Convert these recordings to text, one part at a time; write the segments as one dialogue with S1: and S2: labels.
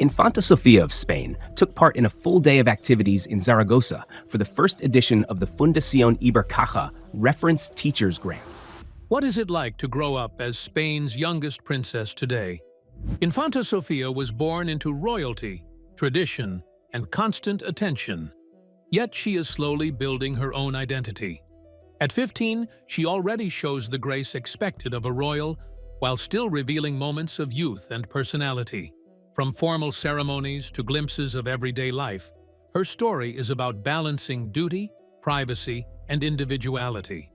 S1: Infanta Sofia of Spain took part in a full day of activities in Zaragoza for the first edition of the Fundación Ibercaja Reference Teachers Grants.
S2: What is it like to grow up as Spain's youngest princess today? Infanta Sofia was born into royalty, tradition, and constant attention. Yet she is slowly building her own identity. At 15, she already shows the grace expected of a royal, while still revealing moments of youth and personality. From formal ceremonies to glimpses of everyday life, her story is about balancing duty, privacy, and individuality.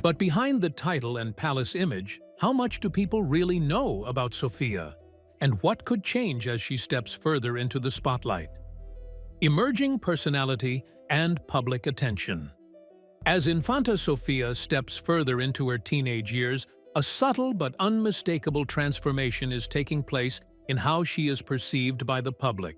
S2: But behind the title and palace image, how much do people really know about Sofia? And what could change as she steps further into the spotlight? Emerging personality and public attention. As Infanta Sofia steps further into her teenage years, a subtle but unmistakable transformation is taking place in how she is perceived by the public.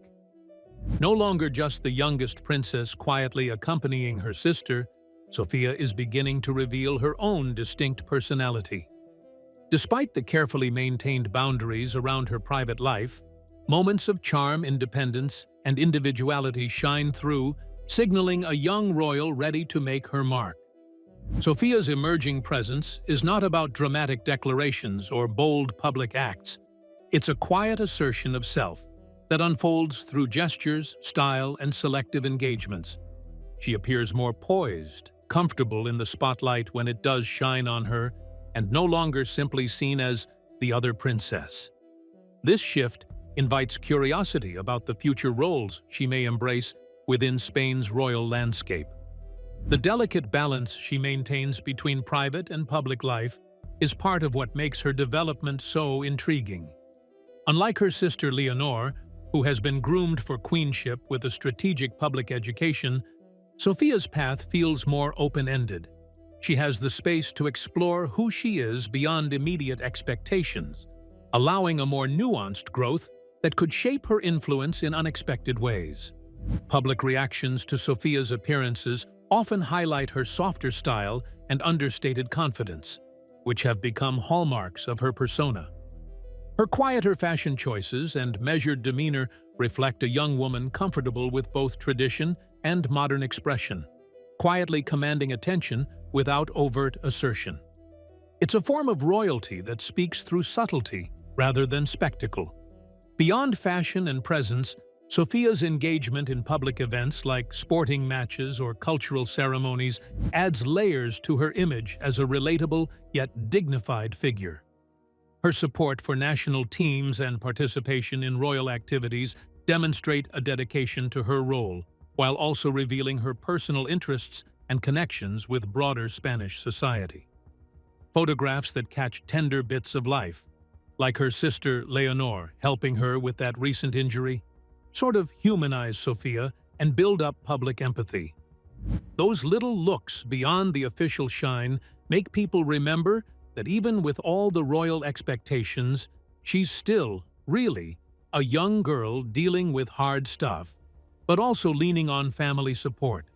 S2: No longer just the youngest princess quietly accompanying her sister, Sofia is beginning to reveal her own distinct personality. Despite the carefully maintained boundaries around her private life, moments of charm, independence, and individuality shine through, signaling a young royal ready to make her mark. Sofia's emerging presence is not about dramatic declarations or bold public acts. It's a quiet assertion of self that unfolds through gestures, style, and selective engagements. She appears more poised, comfortable in the spotlight when it does shine on her, and no longer simply seen as the other princess. This shift invites curiosity about the future roles she may embrace within Spain's royal landscape. The delicate balance she maintains between private and public life is part of what makes her development so intriguing. Unlike her sister Leonor, who has been groomed for queenship with a strategic public education, Sofia's path feels more open-ended. She has the space to explore who she is beyond immediate expectations, allowing a more nuanced growth that could shape her influence in unexpected ways. Public reactions to Sofia's appearances often highlight her softer style and understated confidence, which have become hallmarks of her persona. Her quieter fashion choices and measured demeanor reflect a young woman comfortable with both tradition and modern expression, quietly commanding attention without overt assertion. It's a form of royalty that speaks through subtlety rather than spectacle. Beyond fashion and presence, Sofia's engagement in public events like sporting matches or cultural ceremonies adds layers to her image as a relatable yet dignified figure. Her support for national teams and participation in royal activities demonstrate a dedication to her role, while also revealing her personal interests and connections with broader Spanish society. Photographs that catch tender bits of life, like her sister Leonor helping her with that recent injury, sort of humanize Sofia and build up public empathy. Those little looks beyond the official shine make people remember that even with all the royal expectations, she's still, really, a young girl dealing with hard stuff, but also leaning on family support.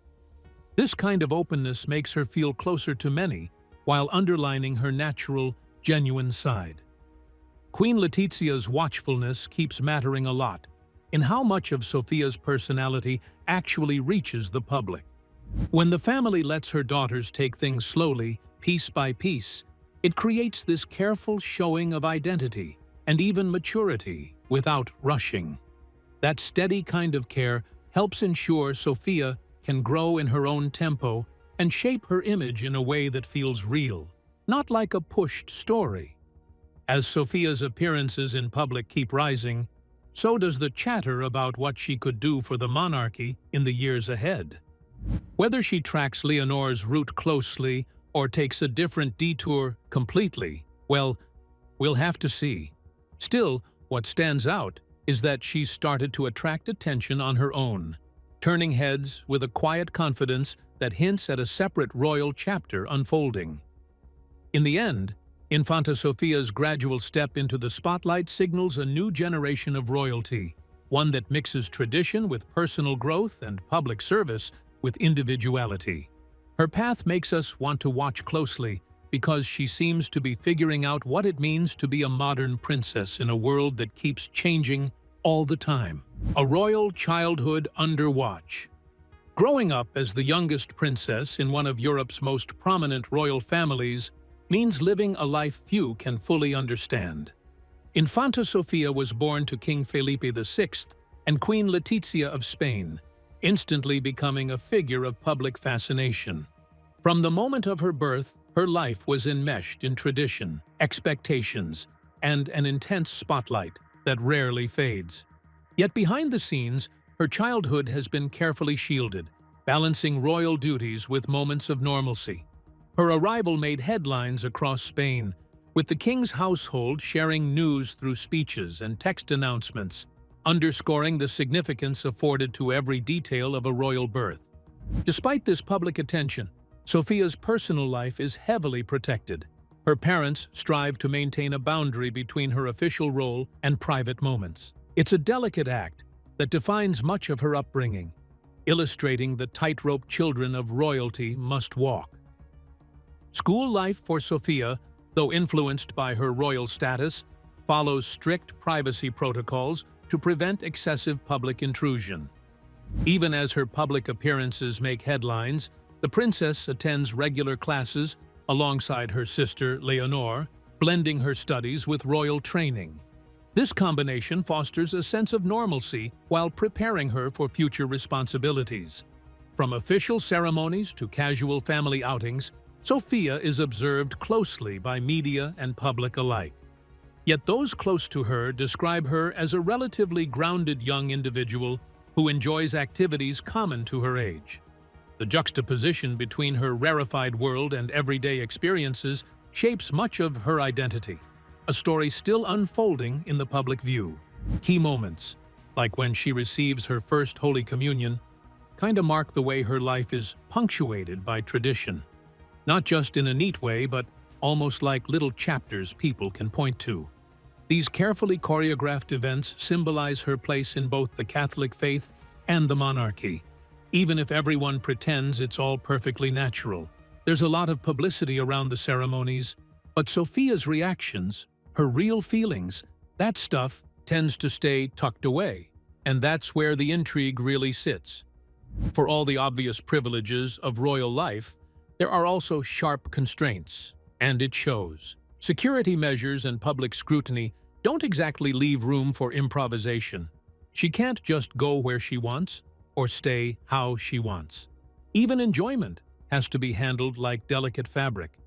S2: This kind of openness makes her feel closer to many, while underlining her natural, genuine side. Queen Letitia's watchfulness keeps mattering a lot in how much of Sofia's personality actually reaches the public. When the family lets her daughters take things slowly, piece by piece, it creates this careful showing of identity and even maturity without rushing. That steady kind of care helps ensure Sofia can grow in her own tempo and shape her image in a way that feels real, not like a pushed story. As Sofia's appearances in public keep rising, so does the chatter about what she could do for the monarchy in the years ahead. Whether she tracks Leonor's route closely or takes a different detour completely, well, we'll have to see. Still, what stands out is that she's started to attract attention on her own, turning heads with a quiet confidence that hints at a separate royal chapter unfolding. In the end, Infanta Sofia's gradual step into the spotlight signals a new generation of royalty, one that mixes tradition with personal growth and public service with individuality. Her path makes us want to watch closely because she seems to be figuring out what it means to be a modern princess in a world that keeps changing all the time. A royal childhood under watch. Growing up as the youngest princess in one of Europe's most prominent royal families means living a life few can fully understand. Infanta Sofia was born to King Felipe VI and Queen Letizia of Spain, instantly becoming a figure of public fascination. From the moment of her birth, her life was enmeshed in tradition, expectations, and an intense spotlight that rarely fades. Yet behind the scenes, her childhood has been carefully shielded, balancing royal duties with moments of normalcy. Her arrival made headlines across Spain, with the king's household sharing news through speeches and text announcements, underscoring the significance afforded to every detail of a royal birth. Despite this public attention, Sofia's personal life is heavily protected. Her parents strive to maintain a boundary between her official role and private moments. It's a delicate act that defines much of her upbringing, illustrating the tightrope children of royalty must walk. School life for Sofia, though influenced by her royal status, follows strict privacy protocols to prevent excessive public intrusion. Even as her public appearances make headlines, the princess attends regular classes alongside her sister Leonor, blending her studies with royal training. This combination fosters a sense of normalcy while preparing her for future responsibilities. From official ceremonies to casual family outings, Sofia is observed closely by media and public alike. Yet those close to her describe her as a relatively grounded young individual who enjoys activities common to her age. The juxtaposition between her rarefied world and everyday experiences shapes much of her identity, a story still unfolding in the public view. Key moments, like when she receives her first Holy Communion, kinda mark the way her life is punctuated by tradition. Not just in a neat way, but almost like little chapters people can point to. These carefully choreographed events symbolize her place in both the Catholic faith and the monarchy, even if everyone pretends it's all perfectly natural. There's a lot of publicity around the ceremonies, but Sofia's reactions, her real feelings, that stuff tends to stay tucked away, and that's where the intrigue really sits. For all the obvious privileges of royal life, there are also sharp constraints, and it shows. Security measures and public scrutiny don't exactly leave room for improvisation. She can't just go where she wants or stay how she wants. Even enjoyment has to be handled like delicate fabric,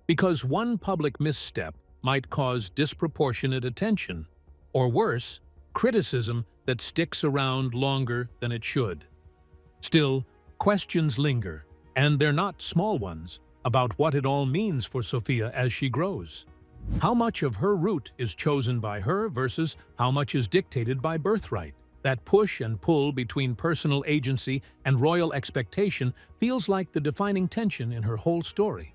S2: because one public misstep might cause disproportionate attention, or worse, criticism that sticks around longer than it should. Still, questions linger, and they're not small ones, about what it all means for Sofia as she grows. How much of her route is chosen by her versus how much is dictated by birthright? That push and pull between personal agency and royal expectation feels like the defining tension in her whole story.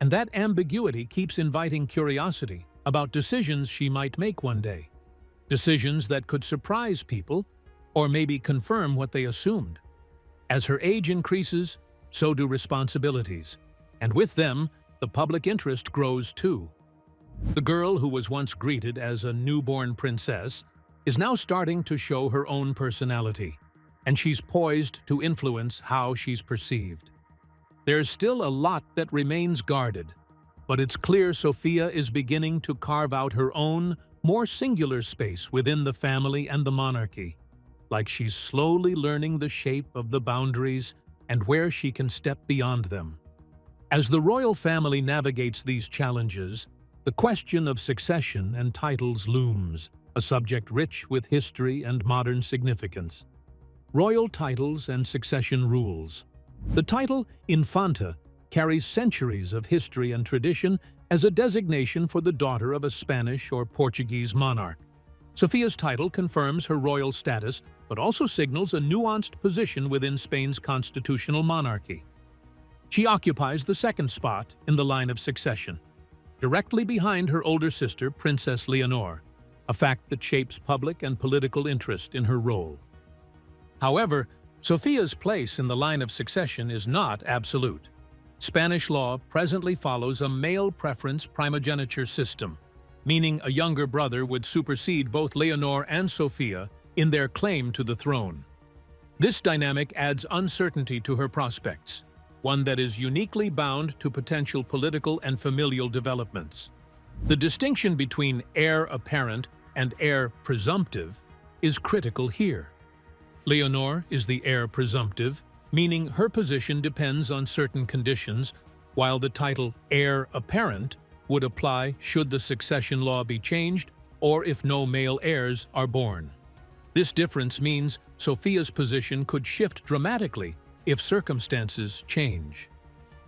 S2: And that ambiguity keeps inviting curiosity about decisions she might make one day. Decisions that could surprise people, or maybe confirm what they assumed. As her age increases, so do responsibilities, and with them, the public interest grows too. The girl who was once greeted as a newborn princess is now starting to show her own personality, and she's poised to influence how she's perceived. There's still a lot that remains guarded, but it's clear Sofia is beginning to carve out her own, more singular space within the family and the monarchy, like she's slowly learning the shape of the boundaries and where she can step beyond them. As the royal family navigates these challenges, the question of succession and titles looms, a subject rich with history and modern significance. Royal titles and succession rules. The title Infanta carries centuries of history and tradition as a designation for the daughter of a Spanish or Portuguese monarch. Sofia's title confirms her royal status, but also signals a nuanced position within Spain's constitutional monarchy. She occupies the second spot in the line of succession, directly behind her older sister, Princess Leonor, a fact that shapes public and political interest in her role. However, Sofia's place in the line of succession is not absolute. Spanish law presently follows a male preference primogeniture system, meaning a younger brother would supersede both Leonor and Sofia in their claim to the throne. This dynamic adds uncertainty to her prospects, one that is uniquely bound to potential political and familial developments. The distinction between heir apparent and heir presumptive is critical here. Leonor is the heir presumptive, meaning her position depends on certain conditions, while the title heir apparent would apply should the succession law be changed or if no male heirs are born. This difference means Sofia's position could shift dramatically if circumstances change.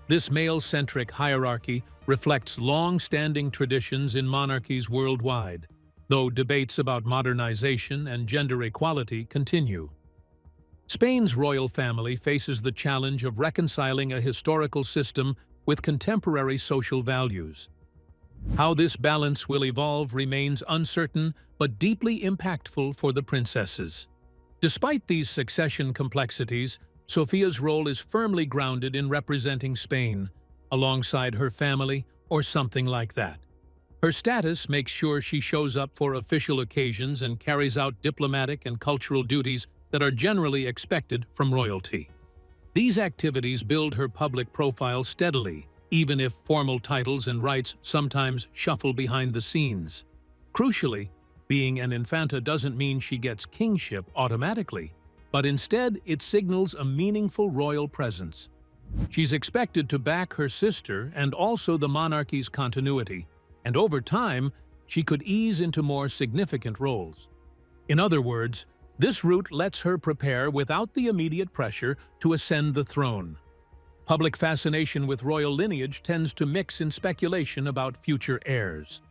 S2: This male-centric hierarchy reflects long-standing traditions in monarchies worldwide, though debates about modernization and gender equality continue. Spain's royal family faces the challenge of reconciling a historical system with contemporary social values. How this balance will evolve remains uncertain but deeply impactful for the princesses. Despite these succession complexities, Sofia's role is firmly grounded in representing Spain, alongside her family or something like that. Her status makes sure she shows up for official occasions and carries out diplomatic and cultural duties that are generally expected from royalty. These activities build her public profile steadily, even if formal titles and rights sometimes shuffle behind the scenes. Crucially, being an infanta doesn't mean she gets kingship automatically, but instead it signals a meaningful royal presence. She's expected to back her sister and also the monarchy's continuity, and over time, she could ease into more significant roles. In other words, this route lets her prepare without the immediate pressure to ascend the throne. Public fascination with royal lineage tends to mix in speculation about future heirs.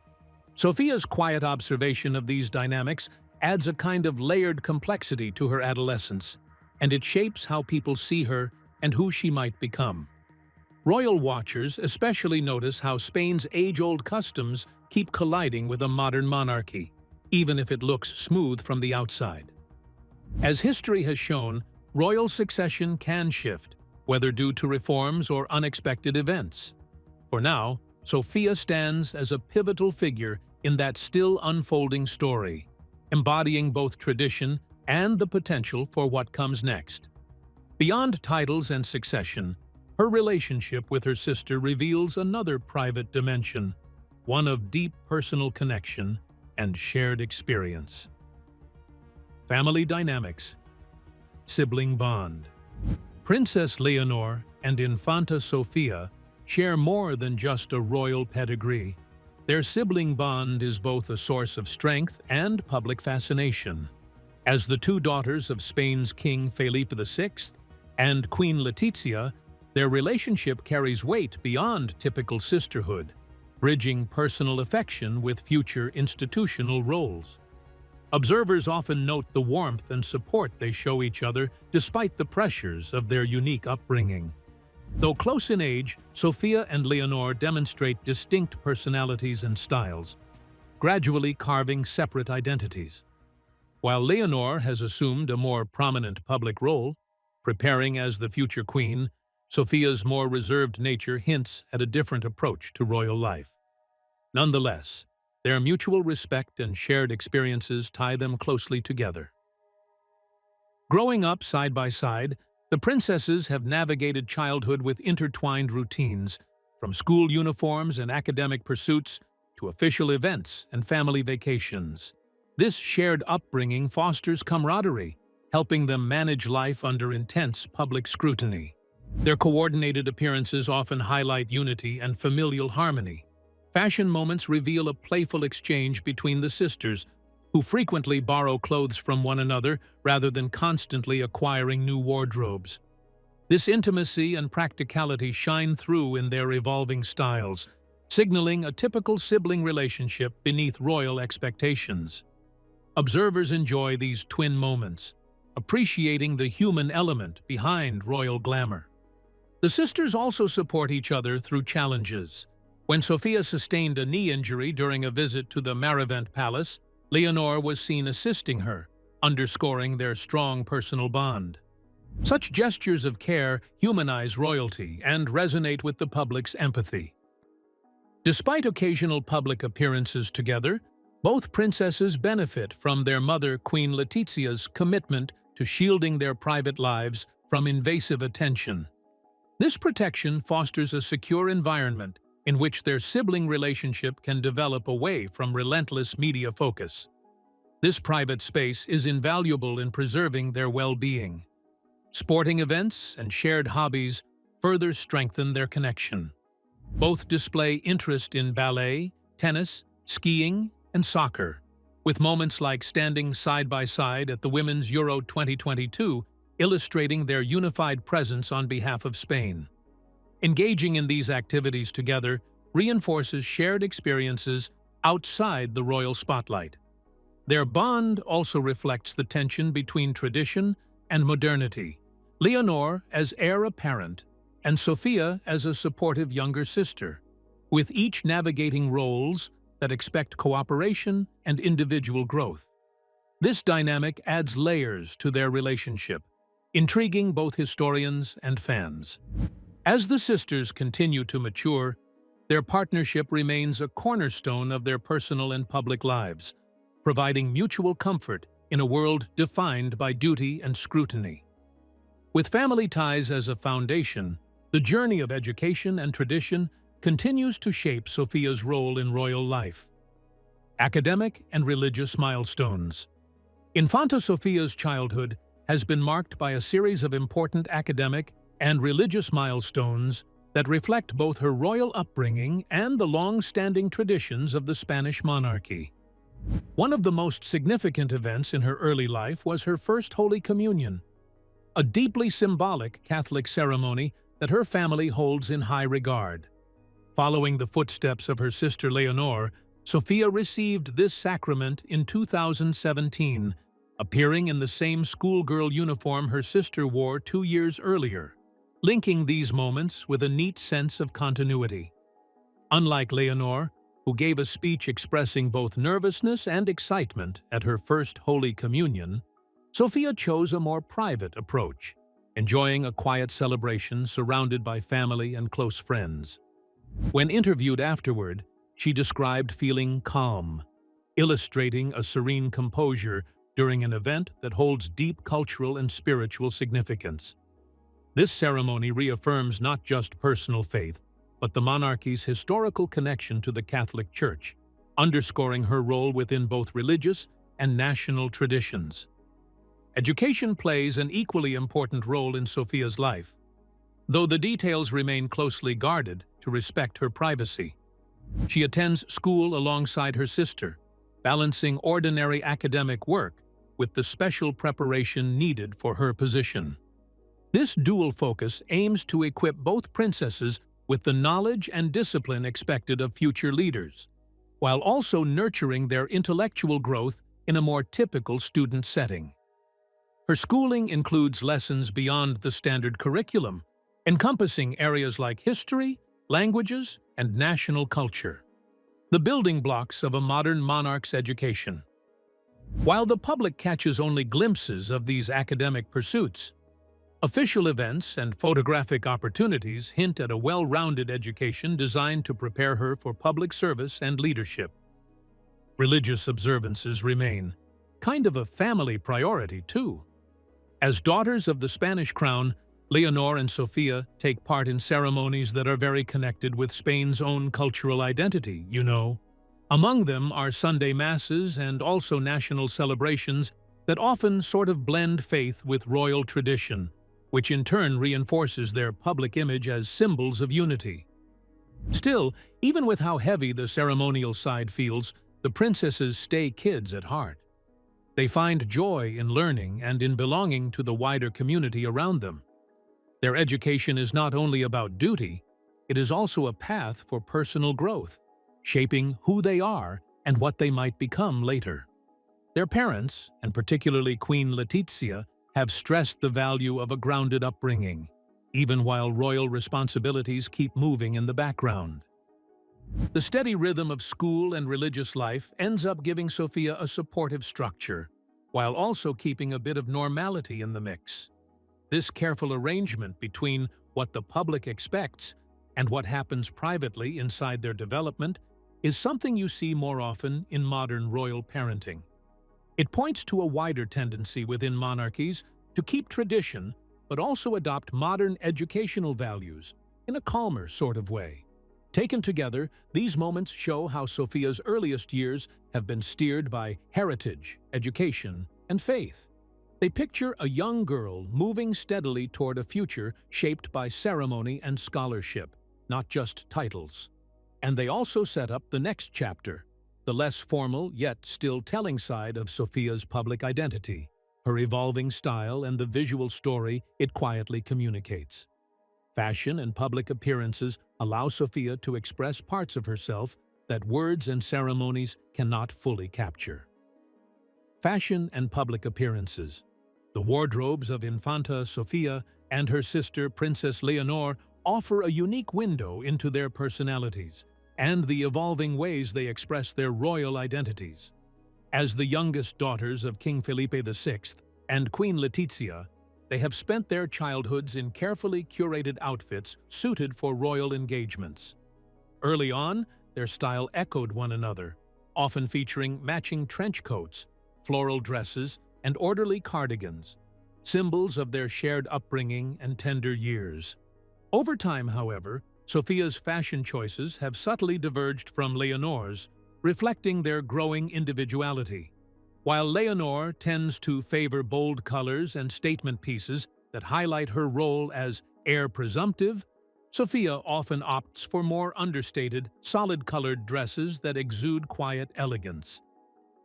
S2: Sofia's quiet observation of these dynamics adds a kind of layered complexity to her adolescence, and it shapes how people see her and who she might become. Royal watchers especially notice how Spain's age-old customs keep colliding with a modern monarchy, even if it looks smooth from the outside. As history has shown, royal succession can shift, whether due to reforms or unexpected events. For now, Sofía stands as a pivotal figure in that still unfolding story, embodying both tradition and the potential for what comes next. Beyond titles and succession, her relationship with her sister reveals another private dimension, one of deep personal connection and shared experience. Family dynamics. Sibling bond. Princess Leonor and Infanta Sofía share more than just a royal pedigree. Their sibling bond is both a source of strength and public fascination. As the two daughters of Spain's King Felipe VI and Queen Letizia, their relationship carries weight beyond typical sisterhood, bridging personal affection with future institutional roles. Observers often note the warmth and support they show each other despite the pressures of their unique upbringing. Though close in age, Sofía and Leonor demonstrate distinct personalities and styles, gradually carving separate identities. While Leonor has assumed a more prominent public role, preparing as the future queen, Sofía's more reserved nature hints at a different approach to royal life. Nonetheless, their mutual respect and shared experiences tie them closely together. Growing up side by side, the princesses have navigated childhood with intertwined routines, from school uniforms and academic pursuits to official events and family vacations. This shared upbringing fosters camaraderie, helping them manage life under intense public scrutiny. Their coordinated appearances often highlight unity and familial harmony. Fashion moments reveal a playful exchange between the sisters, who frequently borrow clothes from one another rather than constantly acquiring new wardrobes. This intimacy and practicality shine through in their evolving styles, signaling a typical sibling relationship beneath royal expectations. Observers enjoy these twin moments, appreciating the human element behind royal glamour. The sisters also support each other through challenges. When Sofía sustained a knee injury during a visit to the Marivent Palace, Leonor was seen assisting her, underscoring their strong personal bond. Such gestures of care humanize royalty and resonate with the public's empathy. Despite occasional public appearances together, Both princesses benefit from their mother, Queen Letizia's, commitment to shielding their private lives from invasive attention. This protection fosters a secure environment in which their sibling relationship can develop away from relentless media focus. This private space is invaluable in preserving their well-being. Sporting events and shared hobbies further strengthen their connection. Both display interest in ballet, tennis, skiing, and soccer, with moments like standing side by side at the Women's Euro 2022 illustrating their unified presence on behalf of Spain. Engaging in these activities together reinforces shared experiences outside the royal spotlight. Their bond also reflects the tension between tradition and modernity. Leonor as heir apparent, and Sofia as a supportive younger sister, with each navigating roles that expect cooperation and individual growth. This dynamic adds layers to their relationship, intriguing both historians and fans. As the sisters continue to mature, their partnership remains a cornerstone of their personal and public lives, providing mutual comfort in a world defined by duty and scrutiny. With family ties as a foundation, the journey of education and tradition continues to shape Sofia's role in royal life. Academic and religious milestones. Infanta Sofia's childhood has been marked by a series of important academic and religious milestones that reflect both her royal upbringing and the long-standing traditions of the Spanish monarchy. One of the most significant events in her early life was her first Holy Communion, a deeply symbolic Catholic ceremony that her family holds in high regard. Following the footsteps of her sister Leonor, Sofia received this sacrament in 2017, appearing in the same schoolgirl uniform her sister wore 2 years earlier, linking these moments with a neat sense of continuity. Unlike Leonor, who gave a speech expressing both nervousness and excitement at her first Holy Communion, Sofia chose a more private approach, enjoying a quiet celebration surrounded by family and close friends. When interviewed afterward, she described feeling calm, illustrating a serene composure during an event that holds deep cultural and spiritual significance. This ceremony reaffirms not just personal faith, but the monarchy's historical connection to the Catholic Church, underscoring her role within both religious and national traditions. Education plays an equally important role in Sofia's life, though the details remain closely guarded to respect her privacy. She attends school alongside her sister, balancing ordinary academic work with the special preparation needed for her position. This dual focus aims to equip both princesses with the knowledge and discipline expected of future leaders, while also nurturing their intellectual growth in a more typical student setting. Her schooling includes lessons beyond the standard curriculum, encompassing areas like history, languages, and national culture, the building blocks of a modern monarch's education. While the public catches only glimpses of these academic pursuits, official events and photographic opportunities hint at a well-rounded education designed to prepare her for public service and leadership. Religious observances remain kind of a family priority, too. As daughters of the Spanish crown, Leonor and Sofia take part in ceremonies that are very connected with Spain's own cultural identity, you know. Among them are Sunday masses and also national celebrations that often sort of blend faith with royal tradition, which in turn reinforces their public image as symbols of unity. Still, even with how heavy the ceremonial side feels, the princesses stay kids at heart. They find joy in learning and in belonging to the wider community around them. Their education is not only about duty, it is also a path for personal growth, shaping who they are and what they might become later. Their parents, and particularly Queen Letizia, have stressed the value of a grounded upbringing, even while royal responsibilities keep moving in the background. The steady rhythm of school and religious life ends up giving Sofia a supportive structure, while also keeping a bit of normality in the mix. This careful arrangement between what the public expects and what happens privately inside their development is something you see more often in modern royal parenting. It points to a wider tendency within monarchies to keep tradition but also adopt modern educational values in a calmer sort of way. Taken together, these moments show how Sophia's earliest years have been steered by heritage, education, and faith. They picture a young girl moving steadily toward a future shaped by ceremony and scholarship, not just titles. And they also set up the next chapter, the less formal yet still telling side of Sophia's public identity, her evolving style and the visual story it quietly communicates. Fashion and public appearances allow Sophia to express parts of herself that words and ceremonies cannot fully capture. Fashion and public appearances. The wardrobes of Infanta Sofia and her sister Princess Leonor offer a unique window into their personalities and the evolving ways they express their royal identities. As the youngest daughters of King Felipe VI and Queen Letizia, they have spent their childhoods in carefully curated outfits suited for royal engagements. Early on, their style echoed one another, often featuring matching trench coats, floral dresses, and orderly cardigans, symbols of their shared upbringing and tender years. Over time, however, Sophia's fashion choices have subtly diverged from Leonor's, reflecting their growing individuality. While Leonor tends to favor bold colors and statement pieces that highlight her role as heir presumptive, Sophia often opts for more understated, solid-colored dresses that exude quiet elegance.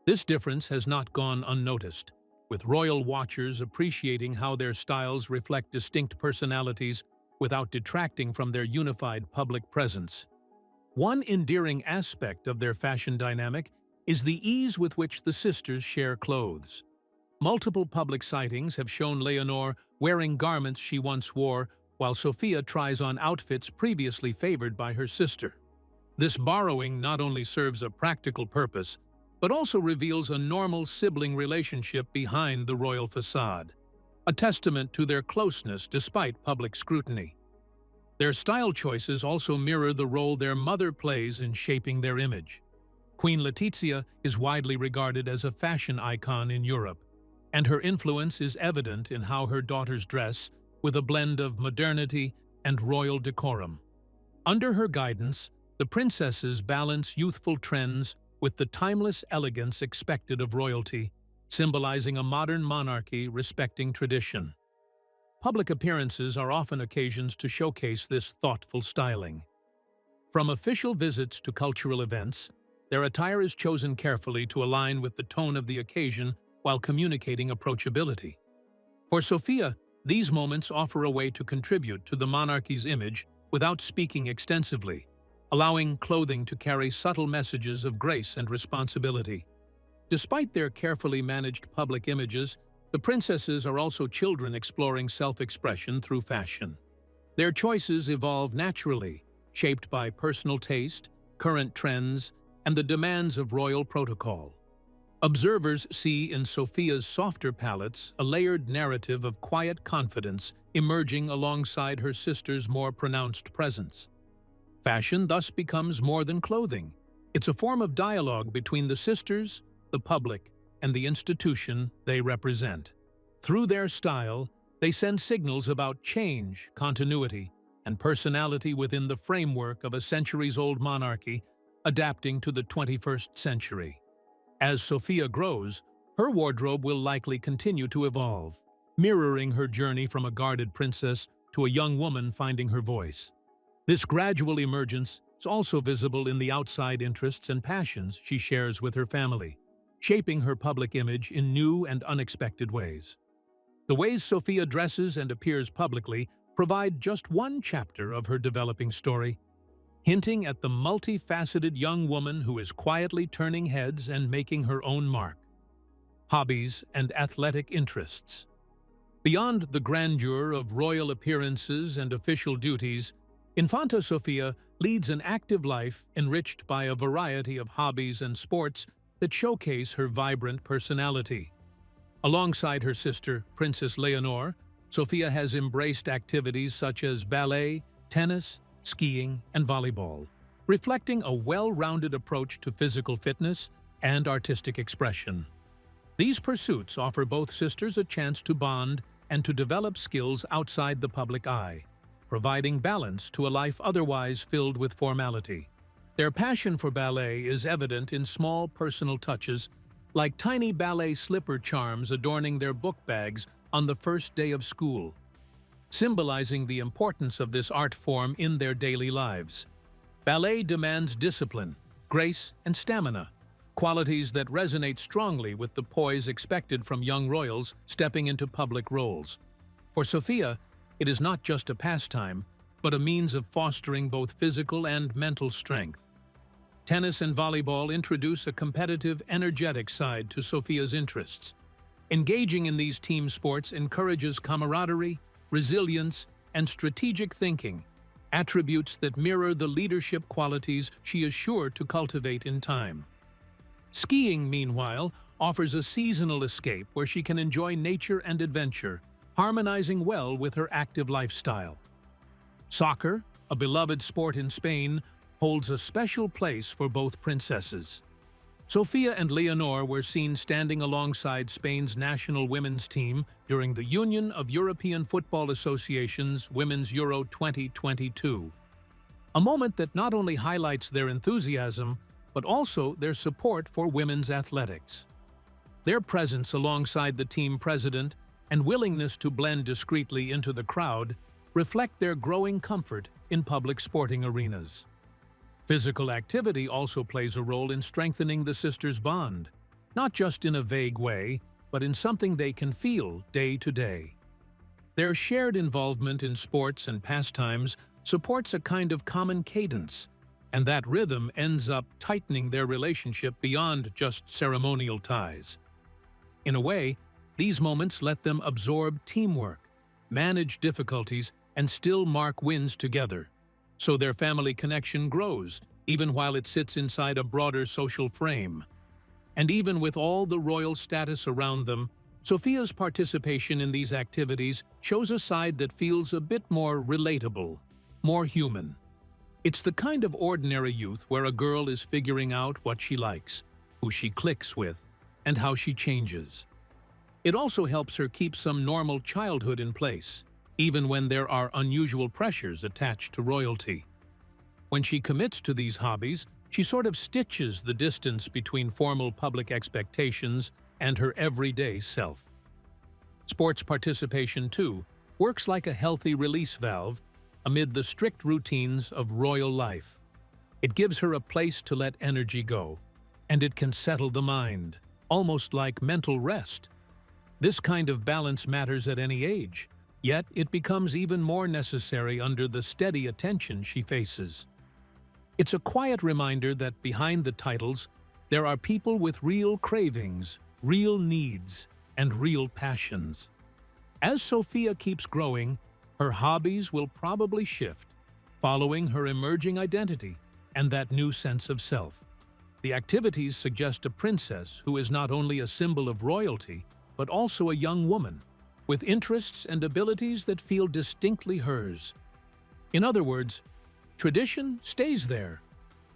S2: This difference has not gone unnoticed, with royal watchers appreciating how their styles reflect distinct personalities without detracting from their unified public presence. One endearing aspect of their fashion dynamic is the ease with which the sisters share clothes. Multiple public sightings have shown Leonor wearing garments she once wore, while Sophia tries on outfits previously favored by her sister. This borrowing not only serves a practical purpose, but also reveals a normal sibling relationship behind the royal facade, a testament to their closeness despite public scrutiny. Their style choices also mirror the role their mother plays in shaping their image. Queen Letizia is widely regarded as a fashion icon in Europe, and her influence is evident in how her daughters dress, with a blend of modernity and royal decorum. Under her guidance, the princesses balance youthful trends with the timeless elegance expected of royalty, symbolizing a modern monarchy respecting tradition. Public appearances are often occasions to showcase this thoughtful styling. From official visits to cultural events, their attire is chosen carefully to align with the tone of the occasion while communicating approachability. For Sophia, these moments offer a way to contribute to the monarchy's image without speaking extensively, allowing clothing to carry subtle messages of grace and responsibility. Despite their carefully managed public images, the princesses are also children exploring self-expression through fashion. Their choices evolve naturally, shaped by personal taste, current trends, and the demands of royal protocol. Observers see in Sophia's softer palettes a layered narrative of quiet confidence emerging alongside her sister's more pronounced presence. Fashion thus becomes more than clothing. It's a form of dialogue between the sisters, the public, and the institution they represent. Through their style, they send signals about change, continuity, and personality within the framework of a centuries-old monarchy adapting to the 21st century. As Sophia grows, her wardrobe will likely continue to evolve, mirroring her journey from a guarded princess to a young woman finding her voice. This gradual emergence is also visible in the outside interests and passions she shares with her family, shaping her public image in new and unexpected ways. The ways Sophia dresses and appears publicly provide just one chapter of her developing story, hinting at the multifaceted young woman who is quietly turning heads and making her own mark. Hobbies and athletic interests. Beyond the grandeur of royal appearances and official duties, Infanta Sofia leads an active life enriched by a variety of hobbies and sports that showcase her vibrant personality. Alongside her sister, Princess Leonor, Sofia has embraced activities such as ballet, tennis, skiing, and volleyball, reflecting a well-rounded approach to physical fitness and artistic expression. These pursuits offer both sisters a chance to bond and to develop skills outside the public eye, providing balance to a life otherwise filled with formality. Their passion for ballet is evident in small personal touches, like tiny ballet slipper charms adorning their book bags on the first day of school, symbolizing the importance of this art form in their daily lives. Ballet demands discipline, grace, and stamina, qualities that resonate strongly with the poise expected from young royals stepping into public roles. For Sofía, it is not just a pastime, but a means of fostering both physical and mental strength. Tennis and volleyball introduce a competitive, energetic side to Sofía's interests. Engaging in these team sports encourages camaraderie, resilience, and strategic thinking, attributes that mirror the leadership qualities she is sure to cultivate in time. Skiing, meanwhile, offers a seasonal escape where she can enjoy nature and adventure, harmonizing well with her active lifestyle. Soccer, a beloved sport in Spain, holds a special place for both princesses. Sofía and Leonor were seen standing alongside Spain's national women's team during the Union of European Football Associations Women's Euro 2022. A moment that not only highlights their enthusiasm, but also their support for women's athletics. Their presence alongside the team president and willingness to blend discreetly into the crowd reflect their growing comfort in public sporting arenas. Physical activity also plays a role in strengthening the sisters' bond, not just in a vague way, but in something they can feel day to day. Their shared involvement in sports and pastimes supports a kind of common cadence, and that rhythm ends up tightening their relationship beyond just ceremonial ties. In a way, these moments let them absorb teamwork, manage difficulties, and still mark wins together. So their family connection grows, even while it sits inside a broader social frame. And even with all the royal status around them, Sofía's participation in these activities shows a side that feels a bit more relatable, more human. It's the kind of ordinary youth where a girl is figuring out what she likes, who she clicks with, and how she changes. It also helps her keep some normal childhood in place, even when there are unusual pressures attached to royalty. When she commits to these hobbies, she sort of stitches the distance between formal public expectations and her everyday self. Sports participation, too, works like a healthy release valve amid the strict routines of royal life. It gives her a place to let energy go, and it can settle the mind, almost like mental rest. This kind of balance matters at any age, yet it becomes even more necessary under the steady attention she faces. It's a quiet reminder that behind the titles, there are people with real cravings, real needs, and real passions. As Sofía keeps growing, her hobbies will probably shift, following her emerging identity and that new sense of self. The activities suggest a princess who is not only a symbol of royalty, but also a young woman, with interests and abilities that feel distinctly hers. In other words, tradition stays there,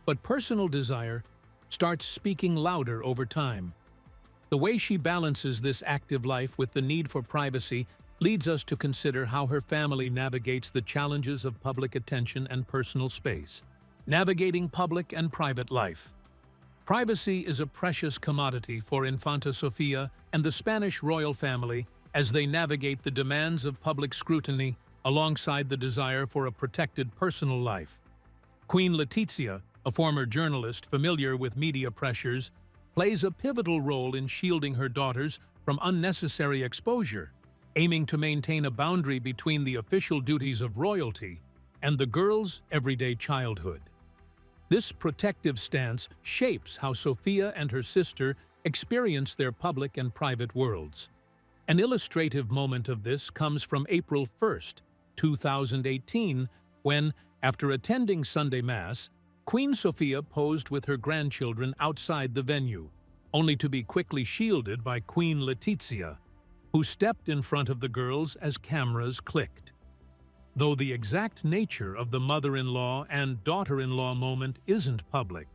S2: but personal desire starts speaking louder over time. The way she balances this active life with the need for privacy leads us to consider how her family navigates the challenges of public attention and personal space. Navigating public and private life. Privacy is a precious commodity for Infanta Sofía and the Spanish royal family as they navigate the demands of public scrutiny alongside the desire for a protected personal life. Queen Letizia, a former journalist familiar with media pressures, plays a pivotal role in shielding her daughters from unnecessary exposure, aiming to maintain a boundary between the official duties of royalty and the girls' everyday childhood. This protective stance shapes how Sofía and her sister experience their public and private worlds. An illustrative moment of this comes from April 1st, 2018, when, after attending Sunday Mass, Queen Sofía posed with her grandchildren outside the venue, only to be quickly shielded by Queen Letizia, who stepped in front of the girls as cameras clicked. though the exact nature of the mother-in-law and daughter-in-law moment isn't public.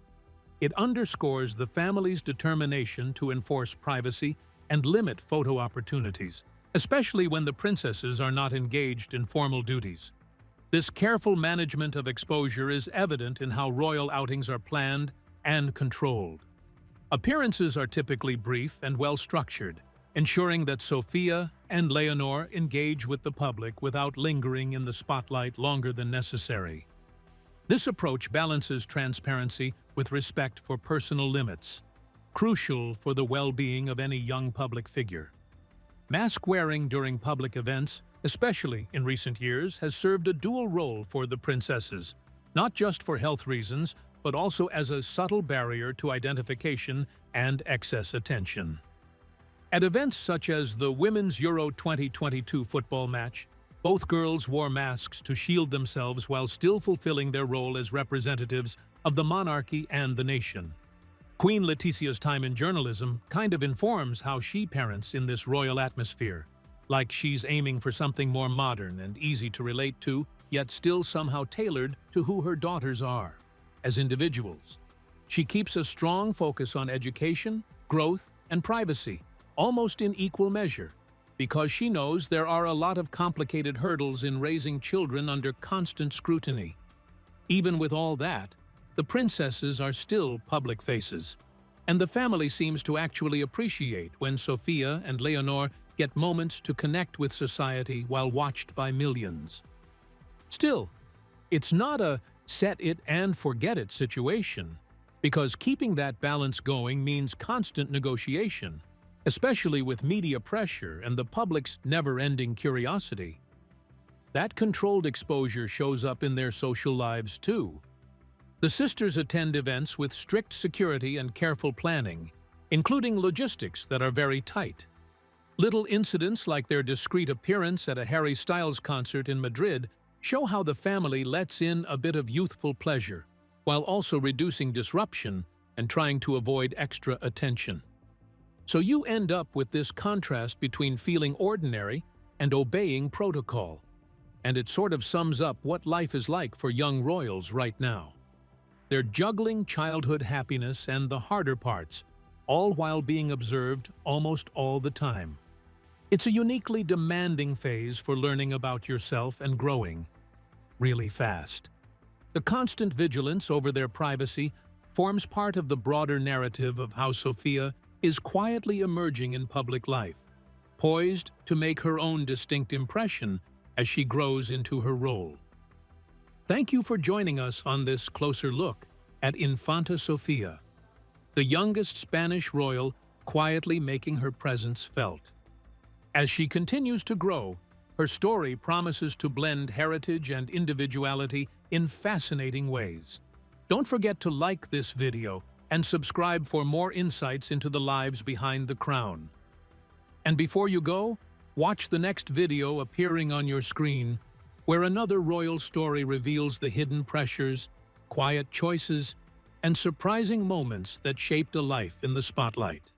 S2: It underscores the family's determination to enforce privacy and limit photo opportunities, especially when the princesses are not engaged in formal duties. This careful management of exposure is evident in how royal outings are planned and controlled. Appearances are typically brief and well-structured, ensuring that Sofía and Leonor engage with the public without lingering in the spotlight longer than necessary. This approach balances transparency with respect for personal limits, crucial for the well-being of any young public figure. Mask wearing during public events, especially in recent years, has served a dual role for the princesses, not just for health reasons, but also as a subtle barrier to identification and excess attention. At events such as the Women's Euro 2022 football match, both girls wore masks to shield themselves while still fulfilling their role as representatives of the monarchy and the nation. Queen Letitia's time in journalism kind of informs how she parents in this royal atmosphere, like she's aiming for something more modern and easy to relate to, yet still somehow tailored to who her daughters are as individuals. She keeps a strong focus on education, growth, and privacy, almost in equal measure, because she knows there are a lot of complicated hurdles in raising children under constant scrutiny. Even with all that, the princesses are still public faces, and the family seems to actually appreciate when Sofía and Leonor get moments to connect with society while watched by millions. Still, it's not a set-it-and-forget-it situation, because keeping that balance going means constant negotiation, especially with media pressure and the public's never-ending curiosity. That controlled exposure shows up in their social lives too. The sisters attend events with strict security and careful planning, including logistics that are very tight. Little incidents like their discreet appearance at a Harry Styles concert in Madrid show how the family lets in a bit of youthful pleasure, while also reducing disruption and trying to avoid extra attention. So you end up with this contrast between feeling ordinary and obeying protocol. And it sort of sums up what life is like for young royals right now. They're juggling childhood happiness and the harder parts, all while being observed almost all the time. It's a uniquely demanding phase for learning about yourself and growing really fast. The constant vigilance over their privacy forms part of the broader narrative of how Sofía is quietly emerging in public life, poised to make her own distinct impression as she grows into her role. Thank you for joining us on this closer look at Infanta Sofía, the youngest Spanish royal quietly making her presence felt. As she continues to grow, her story promises to blend heritage and individuality in fascinating ways. Don't forget to like this video and subscribe for more insights into the lives behind the crown. And before you go, watch the next video appearing on your screen, where another royal story reveals the hidden pressures, quiet choices, and surprising moments that shaped a life in the spotlight.